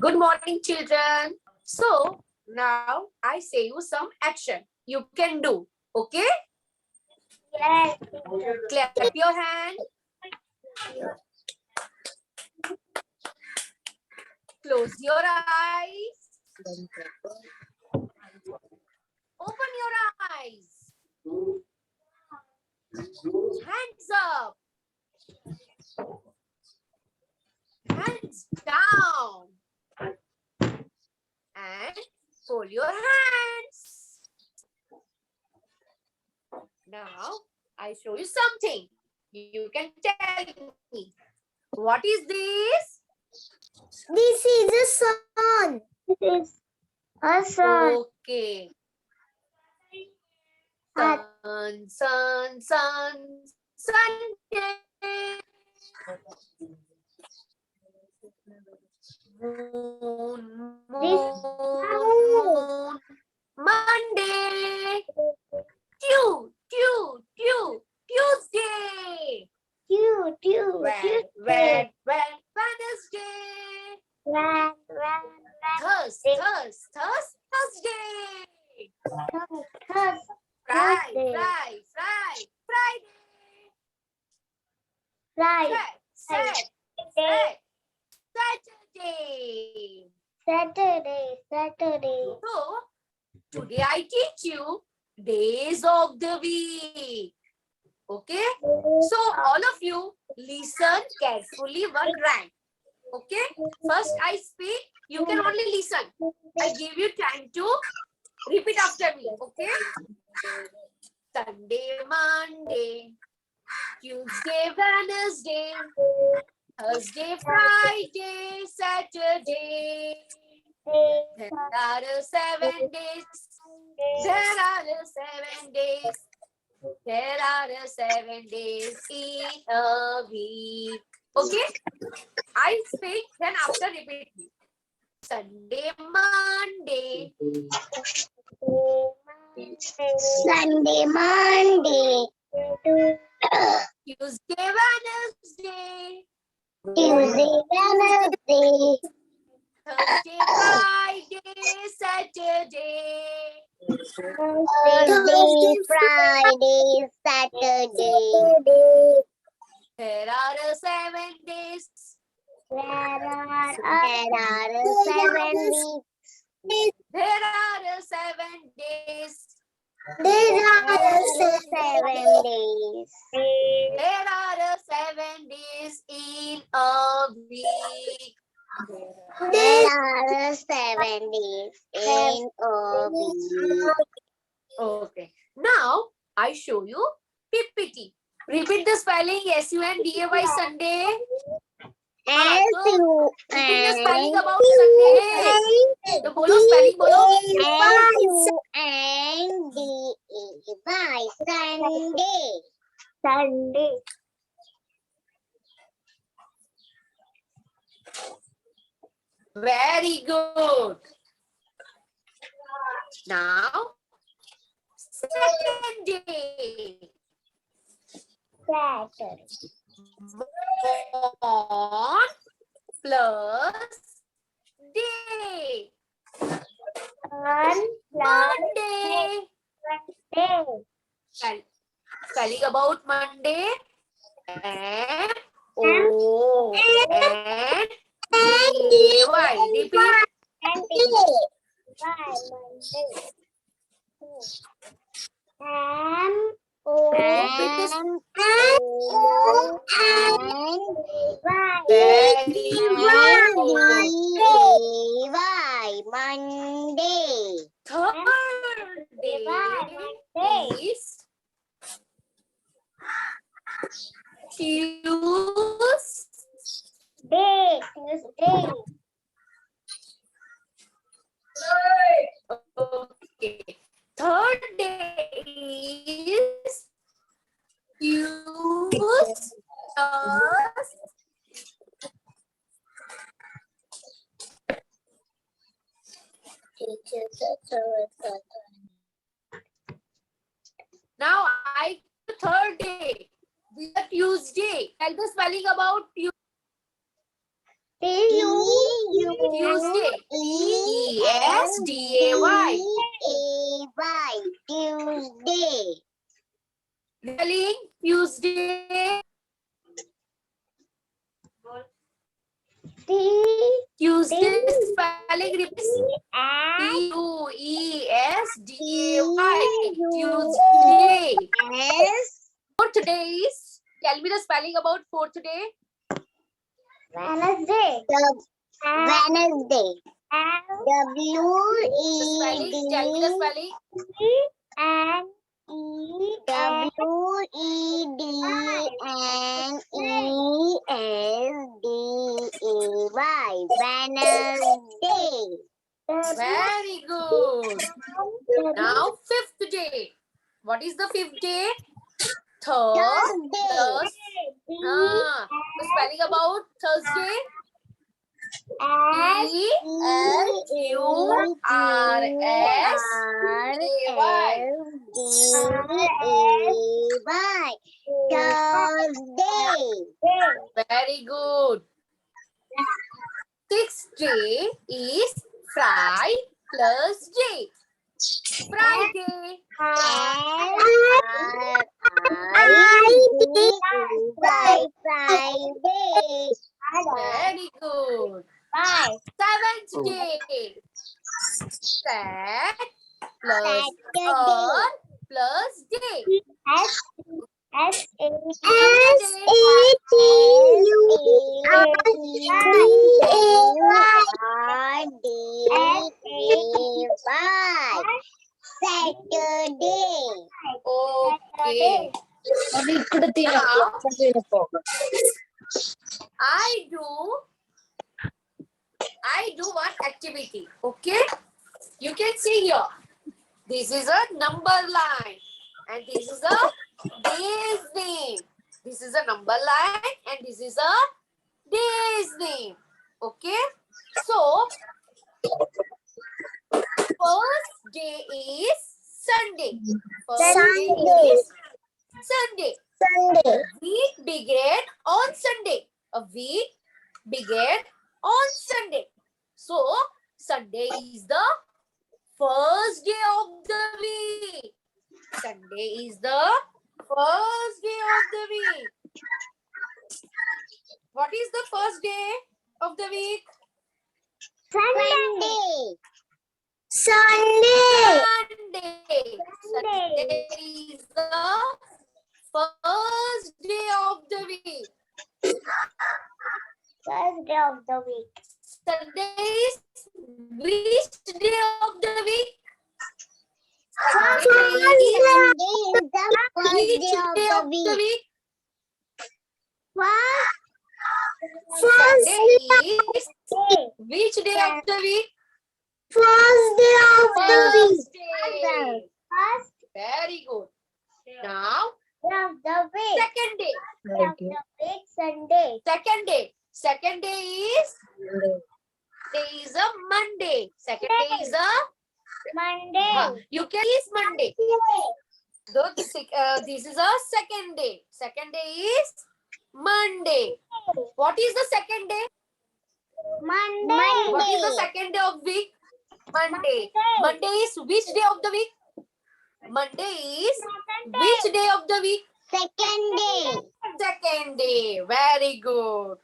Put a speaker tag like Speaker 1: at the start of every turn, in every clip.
Speaker 1: Good morning, children. So now I say you some action you can do. Okay?
Speaker 2: Yes.
Speaker 1: Clap your hand. Close your eyes. Open your eyes. Hands up. Hands down. And fold your hands. Now I show you something. You can tell me. What is this?
Speaker 2: This is a sun. This is a sun.
Speaker 1: Okay. Sun, sun, sun, Sunday. Moon, moon, Monday. Tuesday. Wednesday. Thursday. Friday. Saturday. So, today I teach you days of the week. Okay? So, all of you listen carefully one rhyme. Okay? First I speak, you can only listen. I give you time to repeat after me. Okay? Sunday, Monday, Tuesday, Wednesday, Thursday, Friday, Saturday. There are 7 days. There are 7 days. There are 7 days in a week. Okay? I speak, then after repeat me. Sunday, Monday.
Speaker 2: Sunday, Monday.
Speaker 1: Tuesday, Wednesday.
Speaker 2: Tuesday, Wednesday.
Speaker 1: Thursday, Friday, Saturday.
Speaker 2: Thursday, Friday, Saturday.
Speaker 1: There are 7 days.
Speaker 2: There are 7 weeks.
Speaker 1: There are 7 days.
Speaker 2: There are 7 days.
Speaker 1: There are 7 days in a week.
Speaker 2: There are 7 days in a week.
Speaker 1: Okay. Now I show you PPT. Repeat the spelling SUNDAY Sunday. Repeat the spelling about Sunday. तो बोलो spelling बोलो.
Speaker 2: SUNDAY Sunday.
Speaker 1: Very good. Now second day.
Speaker 2: Saturday.
Speaker 1: Born plus day. Monday. Spelling about Monday. M-O-N-D-A-Y. Repeat.
Speaker 2: Monday.
Speaker 1: Third day is Tuesday. Okay. Third day is Now I third day. This is Tuesday. Tell the spelling about Tuesday. Tuesday. T-E-S-D-A-Y.
Speaker 2: Tuesday.
Speaker 1: Spelling Tuesday. Tuesday spelling repeats. T-U-E-S-D-A-Y. Tuesday. Fourth day is. Tell me the spelling about fourth day.
Speaker 2: Wednesday. Wednesday.
Speaker 1: The spelling. Tell me the spelling.
Speaker 2: Wednesday. Wednesday.
Speaker 1: Very good. Now fifth day. What is the fifth day?
Speaker 2: Thursday.
Speaker 1: The spelling about Thursday. T-H-U-R-S-D-A-Y.
Speaker 2: Thursday.
Speaker 1: Very good. Sixth day is Fry plus J. Friday.
Speaker 2: Friday.
Speaker 1: Very good. Seventh day. Sat plus R plus day.
Speaker 2: Saturday.
Speaker 1: Okay. Now, I do one activity. Okay. You can see here. This is a number line. And this is a day's name. This is a number line. And this is a day's name. Okay. So, first day is Sunday. First day is Sunday. Week began on Sunday. A week began on Sunday. So, Sunday is the first day of the week. Sunday is the first day of the week. What is the first day of the week?
Speaker 2: Sunday.
Speaker 1: Sunday is the first day of the week.
Speaker 2: First day of the week.
Speaker 1: Sunday is which day of the week?
Speaker 2: Sunday is the first
Speaker 1: Which
Speaker 2: day of the week.
Speaker 1: Sunday is which day of the week?
Speaker 2: First day of the week.
Speaker 1: First day.
Speaker 2: First
Speaker 1: Very good. Now,
Speaker 2: day of the week.
Speaker 1: second day.
Speaker 2: Day of the week, Sunday.
Speaker 1: Second day is a Monday. Second day is a
Speaker 2: Monday.
Speaker 1: you can is Monday. This is a second day. Second day is Monday. What is the second day?
Speaker 2: Monday.
Speaker 1: What is the second day of week? Monday. Monday is which day of the week? Monday is which day of the week?
Speaker 2: Second day.
Speaker 1: Second day. Very good.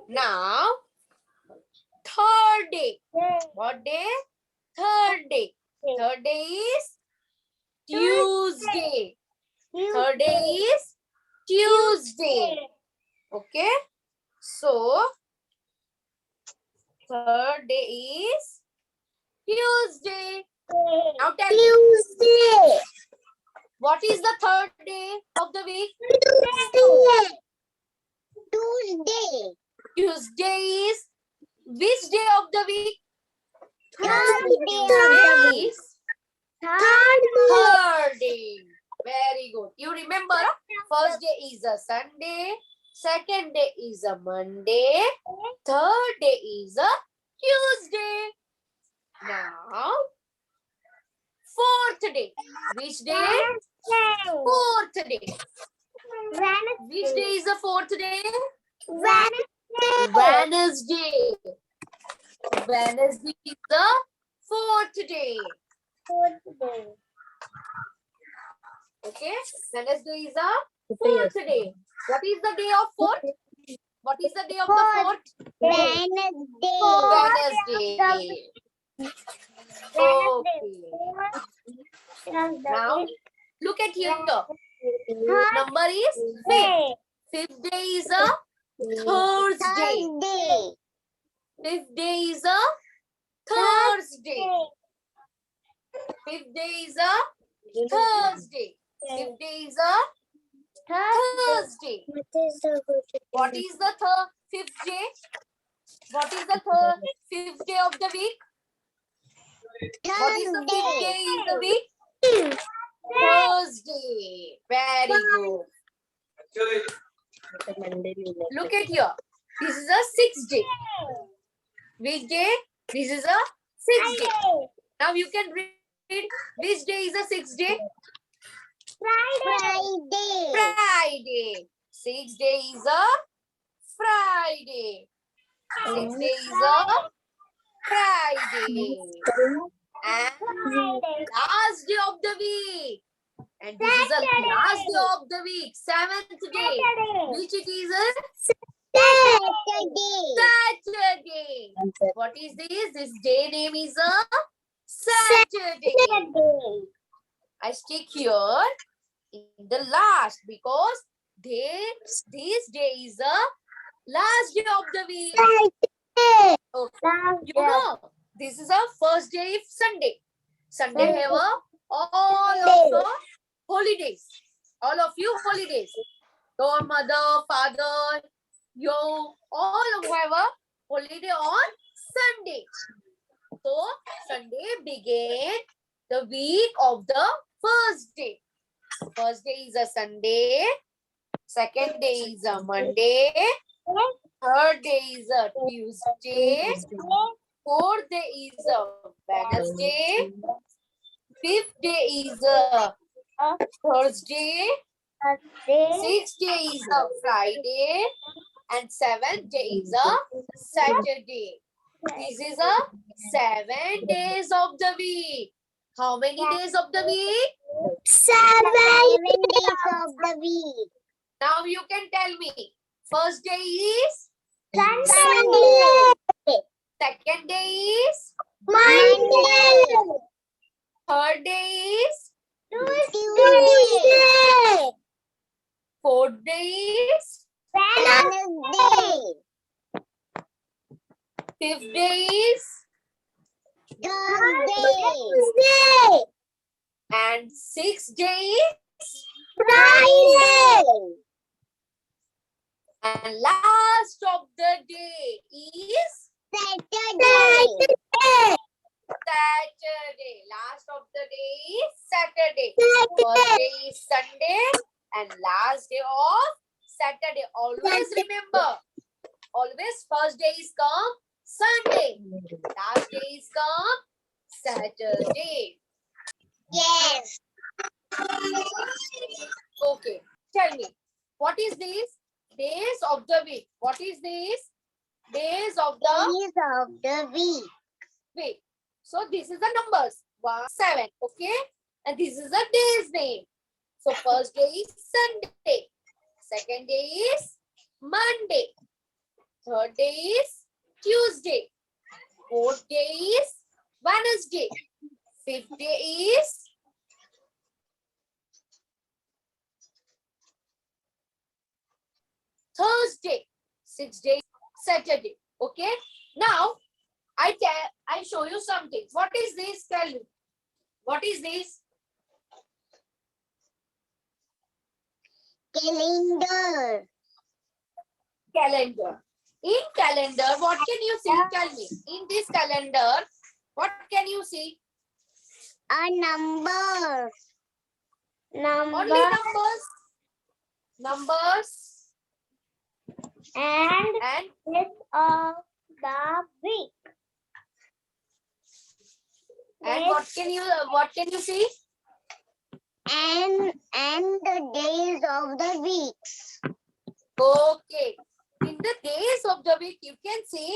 Speaker 1: Now, third day. What day? Third day. Third day is Tuesday. Third day is Tuesday. Okay. So, third day is Tuesday. Now tell me,
Speaker 2: Tuesday.
Speaker 1: what is the third day of the week?
Speaker 2: Tuesday.
Speaker 1: Tuesday is which day of the week?
Speaker 2: Thursday.
Speaker 1: Tuesday is third day. Very good. You remember, first day is a Sunday, second day is a Monday, third day is a Tuesday. Now, fourth day. Which day? Fourth day. Which day is the fourth day? Wednesday. Wednesday is the fourth day. Okay. Wednesday is the fourth day. What is the day of fourth? What is the day of the fourth?
Speaker 2: Wednesday.
Speaker 1: Wednesday. Okay. Now look at here. Number is fifth. Fifth day is a Thursday. Fifth day is a Thursday. Fifth day is a Thursday. Fifth day is a Thursday. What is the fifth day? What is the fifth day of the week? What is the fifth day in the week? Thursday. Very good. Look at here. This is a sixth day. Which day? This is a sixth day. Now you can read which day is a sixth day? Friday. Sixth day is a Friday. Sixth day is a Friday. And last day of the week. And this is the last day of the week. Seventh day. Which it is a Saturday. What is this? This day name is a Saturday. I stick here in the last because this day is the last day of the week. Okay. You know, this is our first day of Sunday. Sunday have all of the holidays. All of you holidays. Your mother, father, you all of you have a holiday on Sunday. So Sunday began the week of the first day. First day is a Sunday. Second day is a Monday. Third day is a Tuesday. Fourth day is a Wednesday. Fifth day is a Thursday. Sixth day is a Friday. And seventh day is a Saturday. This is a 7 days of the week. How many days of the week?
Speaker 2: 7 days of the week.
Speaker 1: Now you can tell me. First day is
Speaker 2: Sunday.
Speaker 1: second day is
Speaker 2: Monday.
Speaker 1: third day is
Speaker 2: Tuesday.
Speaker 1: fourth day is
Speaker 2: Wednesday.
Speaker 1: fifth day is
Speaker 2: Thursday.
Speaker 1: and sixth day is
Speaker 2: Friday.
Speaker 1: and last of the day is
Speaker 2: Saturday.
Speaker 1: Saturday. Last of the day is Saturday. First day is Sunday and last day of Saturday. Always remember. Always first day is come Sunday. Last day is come Saturday.
Speaker 2: Yes.
Speaker 1: Okay. Tell me. What is this? Days of the week. What is this? Days of the
Speaker 2: Days of the week.
Speaker 1: week. So this is the numbers. 1, 7. Okay. And this is the day's name. So first day is Sunday. Second day is Monday. Third day is Tuesday. Fourth day is Wednesday. Fifth day is Thursday. Sixth day Saturday. Okay. Now I show you something. What is this? Tell me. What is this?
Speaker 2: Calendar.
Speaker 1: Calendar. In calendar, what can you see? Tell me. In this calendar, what can you see?
Speaker 2: A number.
Speaker 1: Only numbers. Numbers
Speaker 2: And
Speaker 1: and
Speaker 2: days of the week.
Speaker 1: what can you see?
Speaker 2: And the days of the weeks.
Speaker 1: Okay. In the days of the week, you can say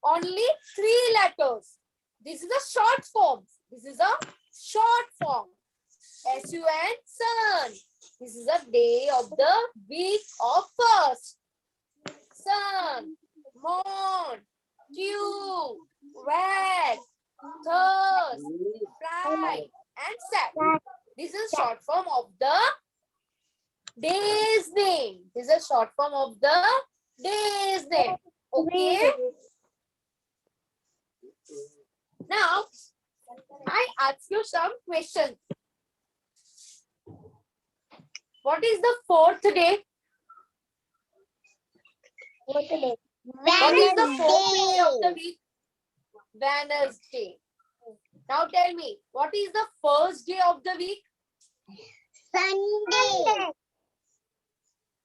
Speaker 1: only 3 letters. This is a short form. This is a short form. S-U-N, sun. This is a day of the week of first. Sun, moon, dew, wet, thirst, bright, and sad. This is short form of the day's name. This is a short form of the day's name. Okay. Now, I ask you some questions. What is the 4th day? What is the 4th day of the week? Wednesday. Now tell me, what is the first day of the week?
Speaker 2: Sunday.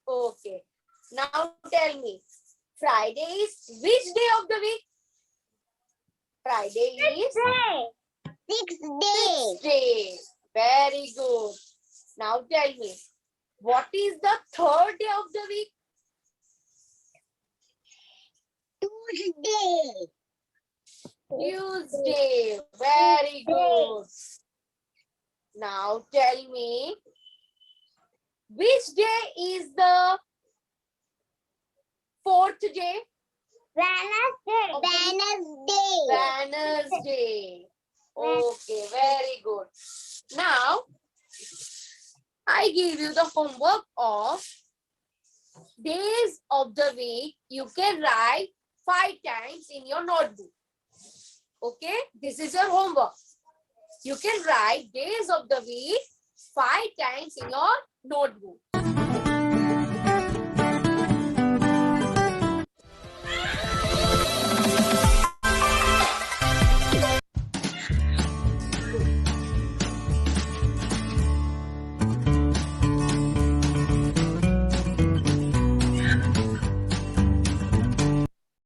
Speaker 1: Okay. Now tell me, Friday is which day of the week? Friday is
Speaker 2: Sixth day.
Speaker 1: 6th day. Very good. Now tell me, what is the 3rd day of the week?
Speaker 2: Tuesday.
Speaker 1: Tuesday. Very good. Now tell me, which day is the 4th day? Wednesday. Okay, very good. Now, I give you the homework of days of the week. You can write 5 times in your notebook. Okay, this is your homework. You can write days of the week 5 times in your notebook.